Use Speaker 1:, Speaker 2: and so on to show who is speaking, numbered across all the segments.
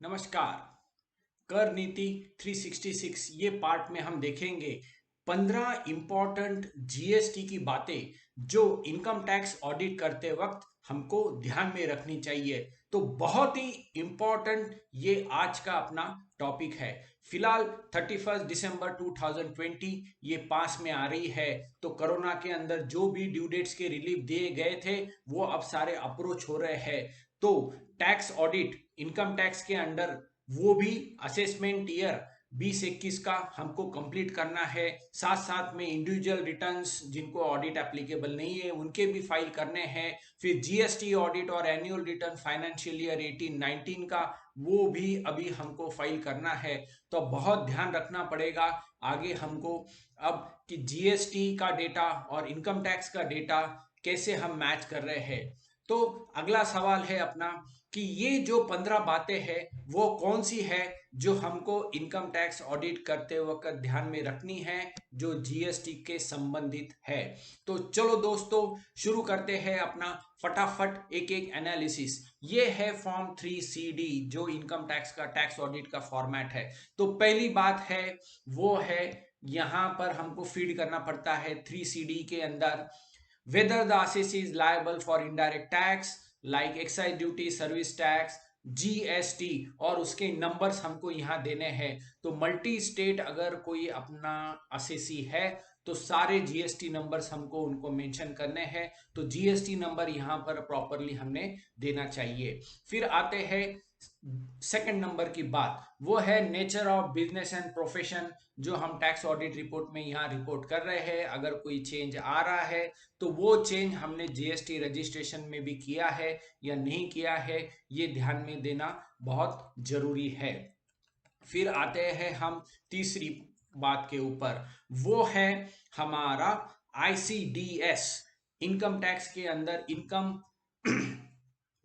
Speaker 1: नमस्कार। कर नीति 366 ये पार्ट में हम देखेंगे 15 इंपॉर्टेंट जीएसटी की बातें जो इनकम टैक्स ऑडिट करते वक्त हमको ध्यान में रखनी चाहिए। तो बहुत ही इंपॉर्टेंट ये आज का अपना टॉपिक है। फिलहाल 31 दिसंबर 2020 ये पास में आ रही है। तो कोरोना के अंदर जो भी ड्यू डेट्स के रिलीफ दिए गए थे वो अब सारे अप्रोच हो रहे हैं। तो टैक्स ऑडिट इनकम टैक्स के अंडर वो भी असेसमेंट ईयर 2021 का हमको कंप्लीट करना है। साथ साथ में इंडिविजुअल रिटर्न्स जिनको ऑडिट एप्लीकेबल नहीं है उनके भी फाइल करने हैं। फिर जीएसटी ऑडिट और एनुअल रिटर्न फाइनेंशियल ईयर 18-19 का वो भी अभी हमको फाइल करना है। तो बहुत ध्यान रखना पड़ेगा आगे हमको अब कि जीएसटी का डेटा और इनकम टैक्स का डेटा कैसे हम मैच कर रहे हैं। तो अगला सवाल है अपना कि ये जो 15 बातें हैं वो कौन सी है जो हमको इनकम टैक्स ऑडिट करते वक्त ध्यान में रखनी है जो जीएसटी के संबंधित है। तो चलो दोस्तों शुरू करते हैं अपना फटाफट एक एक एनालिसिस। ये है फॉर्म 3CD जो इनकम टैक्स का टैक्स ऑडिट का फॉर्मेट है। तो पहली बात है वो है यहां पर हमको फीड करना पड़ता है 3CD के अंदर whether the assessee is liable for indirect tax like excise duty, service tax, GST और उसके नंबर्स हमको यहाँ देने हैं। तो मल्टी स्टेट अगर कोई अपना असेसी है तो सारे जीएसटी नंबर्स हमको उनको मेंशन करने हैं। तो जीएसटी नंबर यहाँ पर प्रॉपरली हमने देना चाहिए। फिर आते हैं सेकंड नंबर की बात, वो है nature of business and profession जो हम टैक्स ऑडिट रिपोर्ट में यहाँ रिपोर्ट कर रहे हैं। अगर कोई चेंज आ रहा है तो वो चेंज हमने जीएसटी रजिस्ट्रेशन में भी किया है या नहीं किया है, ये ध्यान में देना बहुत जरूरी है। फिर आते हैं हम तीसरी बात के ऊपर, वो है हमारा आईसीडीएस। इनकम टैक्स के अंदर इनकम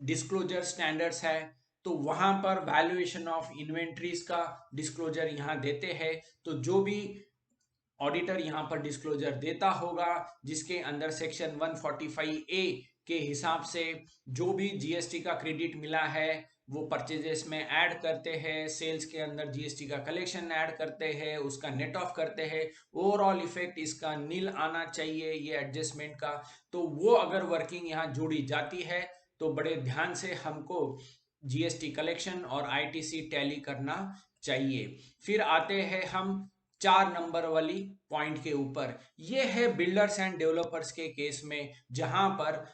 Speaker 1: डिस्क्लोजर स्टैंडर्ड्स है। तो वहां पर वैल्यूएशन ऑफ इन्वेंट्रीज का डिस्क्लोजर यहाँ देते हैं। तो जो भी ऑडिटर यहां पर डिस्क्लोजर देता होगा जिसके अंदर सेक्शन 145A के हिसाब से जो भी जीएसटी का क्रेडिट मिला है वो परचेजेस में ऐड करते हैं, सेल्स के अंदर जीएसटी का कलेक्शन ऐड करते हैं, उसका नेट ऑफ करते हैं। ओवरऑल इफेक्ट इसका नील आना चाहिए ये एडजस्टमेंट का। तो वो अगर वर्किंग यहाँ जोड़ी जाती है तो बड़े ध्यान से हमको जीएसटी कलेक्शन और आईटीसी टैली करना चाहिए। फिर आते हैं हम 4 नंबर वाली पॉइंट के ऊपर, ये है बिल्डर्स एंड डेवलपर्स के केस में जहां पर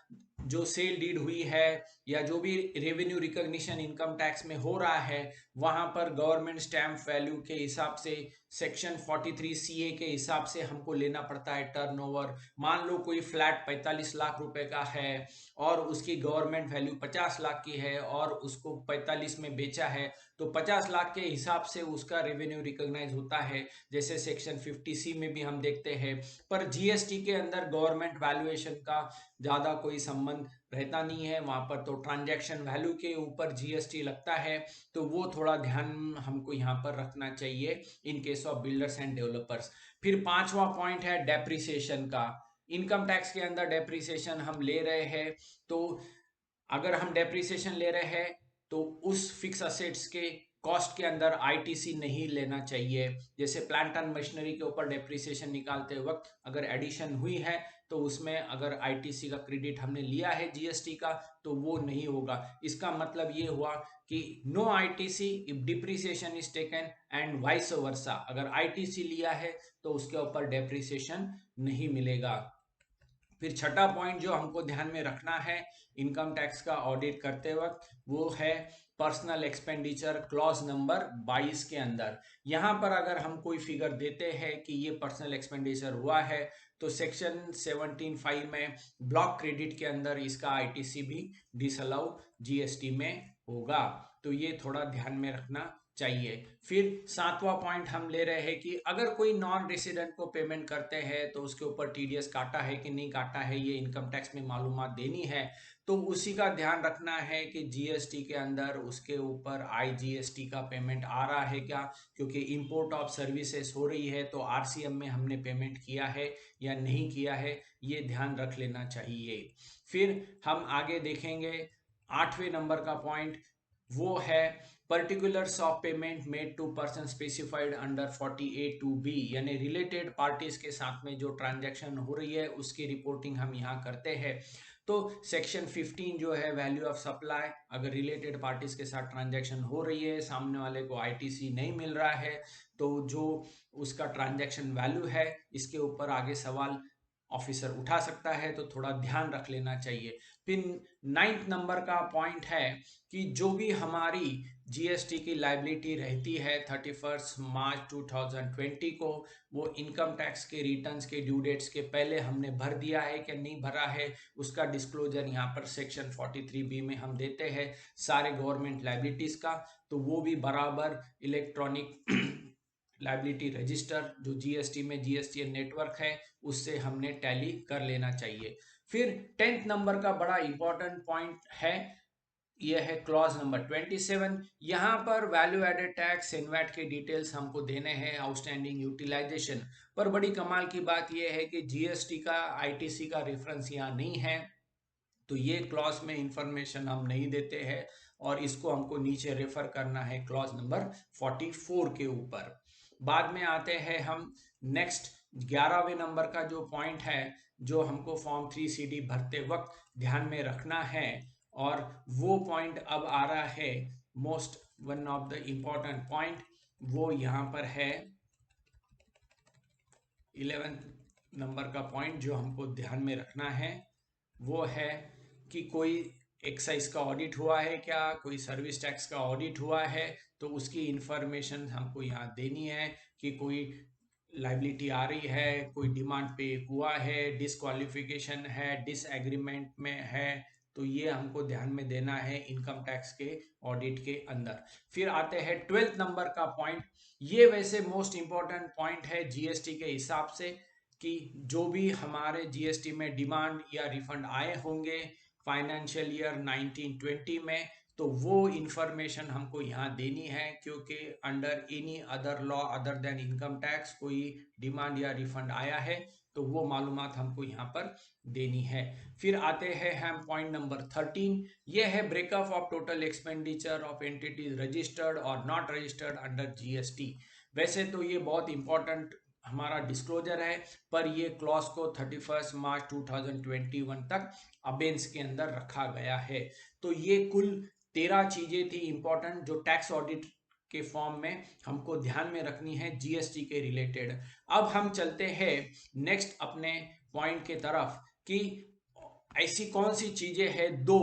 Speaker 1: जो सेल डीड हुई है या जो भी रेवेन्यू रिकॉग्निशन इनकम टैक्स में हो रहा है वहां पर गवर्नमेंट स्टैंप वैल्यू के हिसाब से सेक्शन 43 CA के हिसाब से हमको लेना पड़ता है टर्नओवर। मान लो कोई फ्लैट 45 लाख रुपए का है और उसकी गवर्नमेंट वैल्यू 50 लाख की है और उसको 45 में बेचा है तो 50 लाख के हिसाब से उसका रेवेन्यू रिकॉग्नाइज होता है जैसे सेक्शन 50C में भी हम देखते हैं। पर जीएसटी के अंदर गवर्नमेंट वैल्यूएशन का ज्यादा कोई संबंध रहता नहीं है, वहां पर तो ट्रांजैक्शन वैल्यू के ऊपर जीएसटी लगता है। तो वो थोड़ा ध्यान हमको यहाँ पर रखना चाहिए in case of builders and developers. फिर पांचवा पॉइंट है डेप्रिसिएशन का। इनकम टैक्स के अंदर डेप्रिसिएशन हम ले रहे हैं तो अगर हम डेप्रिसिएशन ले रहे हैं तो उस फिक्स असेट्स के कॉस्ट के अंदर आईटीसी नहीं लेना चाहिए। जैसे प्लांट एंड मशीनरी के ऊपर डेप्रिसिएशन निकालते वक्त अगर एडिशन हुई है तो उसमें अगर आईटीसी का क्रेडिट हमने लिया है जीएसटी का तो वो नहीं होगा। इसका मतलब ये हुआ कि no ITC if depreciation is taken and vice versa, अगर आईटीसी लिया है तो उसके ऊपर डेप्रिसिएशन नहीं मिलेगा। फिर छठा पॉइंट जो हमको ध्यान में रखना है इनकम टैक्स का ऑडिट करते वक्त वो है पर्सनल एक्सपेंडिचर क्लॉज नंबर 22 के अंदर। यहां पर अगर हम कोई फिगर देते हैं कि ये पर्सनल एक्सपेंडिचर हुआ है तो सेक्शन 17(5) में ब्लॉक क्रेडिट के अंदर इसका आईटीसी भी डिसअलाउ जीएसटी में होगा। तो ये थोड़ा ध्यान में रखना चाहिए। फिर सातवां पॉइंट हम ले रहे हैं कि अगर कोई नॉन रेसिडेंट को पेमेंट करते हैं तो उसके ऊपर टीडीएस काटा है कि नहीं काटा है ये इनकम टैक्स में मालूमात देनी है। तो उसी का ध्यान रखना है कि जीएसटी के अंदर उसके ऊपर आईजीएसटी का पेमेंट आ रहा है क्या, क्योंकि इंपोर्ट ऑफ सर्विसेज हो रही है तो आरसीएम में हमने पेमेंट किया है या नहीं किया है, ये ध्यान रख लेना चाहिए। फिर हम आगे देखेंगे 8वें नंबर का पॉइंट, वो है particulars of payment made to person specified under 48(2)(b) यानी रिलेटेड पार्टीज के साथ में जो ट्रांजैक्शन हो रही है उसकी रिपोर्टिंग हम यहाँ करते हैं। तो सेक्शन 15 जो है वैल्यू ऑफ सप्लाई, अगर रिलेटेड पार्टीज के साथ ट्रांजैक्शन हो रही है, सामने वाले को आईटीसी नहीं मिल रहा है, तो जो उसका ट्रांजैक्शन वैल्यू है इसके ऊपर आगे सवाल ऑफिसर उठा सकता है, तो थोड़ा ध्यान रख लेना चाहिए। फिर 9th नंबर का पॉइंट है कि जो भी हमारी जीएसटी की लाइबिलिटी रहती है 31 मार्च 2020 को, वो इनकम टैक्स के रिटर्न्स के ड्यू डेट्स के पहले हमने भर दिया है कि नहीं भरा है, उसका डिस्क्लोजर यहाँ पर सेक्शन 43B में हम देते हैं सारे गवर्नमेंट लाइबिलिटीज का। तो वो भी बराबर इलेक्ट्रॉनिक लाइबिलिटी रजिस्टर जो जीएसटी में जीएसटीएन नेटवर्क है उससे हमने टैली कर लेना चाहिए। फिर 10th नंबर का बड़ा इंपॉर्टेंट पॉइंट है, यह है क्लॉज नंबर 27। यहाँ पर वैल्यू एडेड टैक्स इनवैट के डिटेल्स हमको देने हैं, आउटस्टैंडिंग यूटिलाइजेशन पर। बड़ी कमाल की बात यह है कि जीएसटी का आईटीसी का रेफरेंस यहाँ नहीं है, तो ये क्लॉज में इंफॉर्मेशन हम नहीं देते हैं और इसको हमको नीचे रेफर करना है क्लॉज नंबर 44 के ऊपर। बाद में आते हैं हम नेक्स्ट 11वें नंबर का जो पॉइंट है, जो हमको फॉर्म 3CD भरते वक्त ध्यान में रखना है, और वो पॉइंट अब आ रहा है most one of the important point, वो यहाँ पर है 11th नंबर का पॉइंट जो हमको ध्यान में रखना है, वो है कि कोई एक्साइज का ऑडिट हुआ है क्या, कोई सर्विस टैक्स का ऑडिट हुआ है, तो उसकी इंफॉर्मेशन हमको यहाँ देनी है कि कोई लाइबिलिटी आ रही है, कोई डिमांड पे हुआ है, डिसक्वालिफिकेशन है, डिसएग्रीमेंट में है, तो ये हमको ध्यान में देना है इनकम टैक्स के ऑडिट के अंदर। फिर आते हैं 12th नंबर का पॉइंट, ये वैसे मोस्ट इंपॉर्टेंट पॉइंट है जीएसटी के हिसाब से, कि जो भी हमारे जीएसटी में डिमांड या रिफंड आए होंगे फाइनेंशियल ईयर 1920 में, तो वो इंफॉर्मेशन हमको यहाँ देनी है, क्योंकि under any other law other than income tax कोई डिमांड या रिफंड आया है तो वो मालूमात हमको यहाँ पर देनी है। फिर आते हैं हम पॉइंट नंबर 13, ये है breakup of total expenditure of entities registered और नॉट रजिस्टर्ड अंडर जीएसटी। वैसे तो ये बहुत इंपॉर्टेंट हमारा डिस्क्लोजर है, पर ये क्लॉज को 31 मार्च 2021 तक अबेंस के अंदर रखा गया है। तो ये कुल 13 चीजें थी इंपॉर्टेंट जो टैक्स ऑडिट के फॉर्म में हमको ध्यान में रखनी है जीएसटी के रिलेटेड। अब हम चलते हैं नेक्स्ट अपने पॉइंट के तरफ, कि ऐसी कौन सी चीजें हैं दो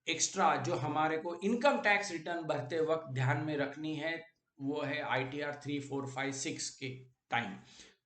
Speaker 1: एक्स्ट्रा जो हमारे को इनकम टैक्स रिटर्न भरते वक्त ध्यान में रखनी है, वो है ITR 3456 के टाइम।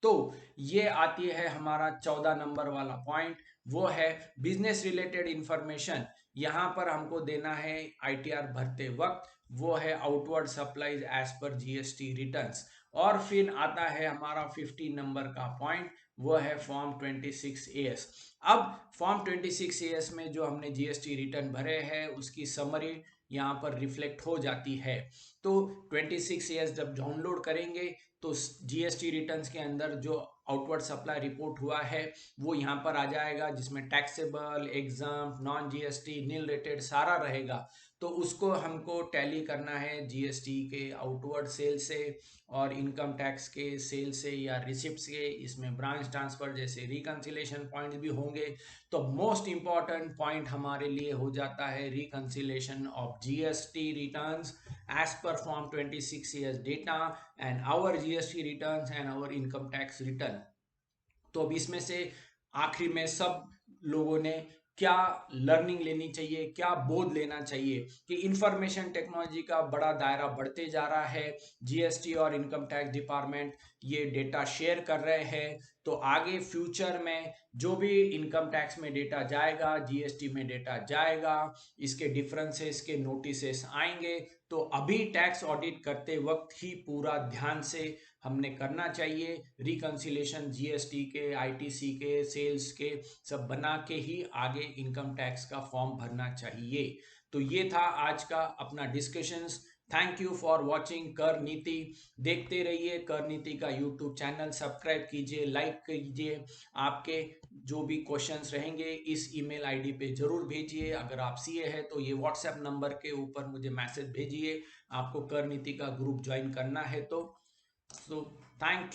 Speaker 1: तो ये आती है हमारा 14 नंबर वाला पॉइंट, वो है बिजनेस रिलेटेड इंफॉर्मेशन। यहाँ पर हमको देना है ITR भरते वक्त, वो है outward supplies as per GST returns. और फिर आता है हमारा 15 नंबर का पॉइंट, वो है फॉर्म 26AS। अब फॉर्म 26AS में जो हमने जीएसटी रिटर्न भरे हैं उसकी समरी यहाँ पर रिफ्लेक्ट हो जाती है। तो 26AS जब डाउनलोड करेंगे तो जीएसटी रिटर्न्स के अंदर जो आउटवर्ड सप्लाई रिपोर्ट हुआ है वो यहाँ पर आ जाएगा, जिसमें taxable, exempt, non GST, nil rated सारा रहेगा। तो उसको हमको टैली करना है जीएसटी के आउटवर्ड सेल से और इनकम टैक्स के सेल से या रिसिप्ट से, इसमें ब्रांच ट्रांसफर जैसे रिकंसिलेशन पॉइंट भी होंगे। तो मोस्ट इंपॉर्टेंट पॉइंट हमारे लिए हो जाता है reconciliation of GST returns as per form 26AS data and our GST returns and our income tax return। तो अब इसमें से आखिरी में सब लोगों ने क्या लर्निंग लेनी चाहिए, क्या बोध लेना चाहिए, कि इंफॉर्मेशन टेक्नोलॉजी का बड़ा दायरा बढ़ते जा रहा है, जीएसटी और इनकम टैक्स डिपार्टमेंट ये डेटा शेयर कर रहे हैं, तो आगे फ्यूचर में जो भी इनकम टैक्स में डेटा जाएगा, जीएसटी में डेटा जाएगा, इसके डिफरेंसेस के नोटिसेस आएंगे। तो अभी टैक्स ऑडिट करते वक्त ही पूरा ध्यान से हमने करना चाहिए, रिकंसिलेशन जीएसटी के, आईटीसी के, सेल्स के सब बना के ही आगे इनकम टैक्स का फॉर्म भरना चाहिए। तो ये था आज का अपना discussions. Thank you for watching कर नीति। देखते रहिए कर नीति का यूट्यूब चैनल, सब्सक्राइब कीजिए, लाइक कीजिए। आपके जो भी क्वेश्चंस रहेंगे इस ईमेल आईडी पे जरूर भेजिए। अगर आप सीए है तो ये व्हाट्सएप नंबर के ऊपर मुझे मैसेज भेजिए, आपको कर नीति का ग्रुप ज्वाइन करना है तो। So thank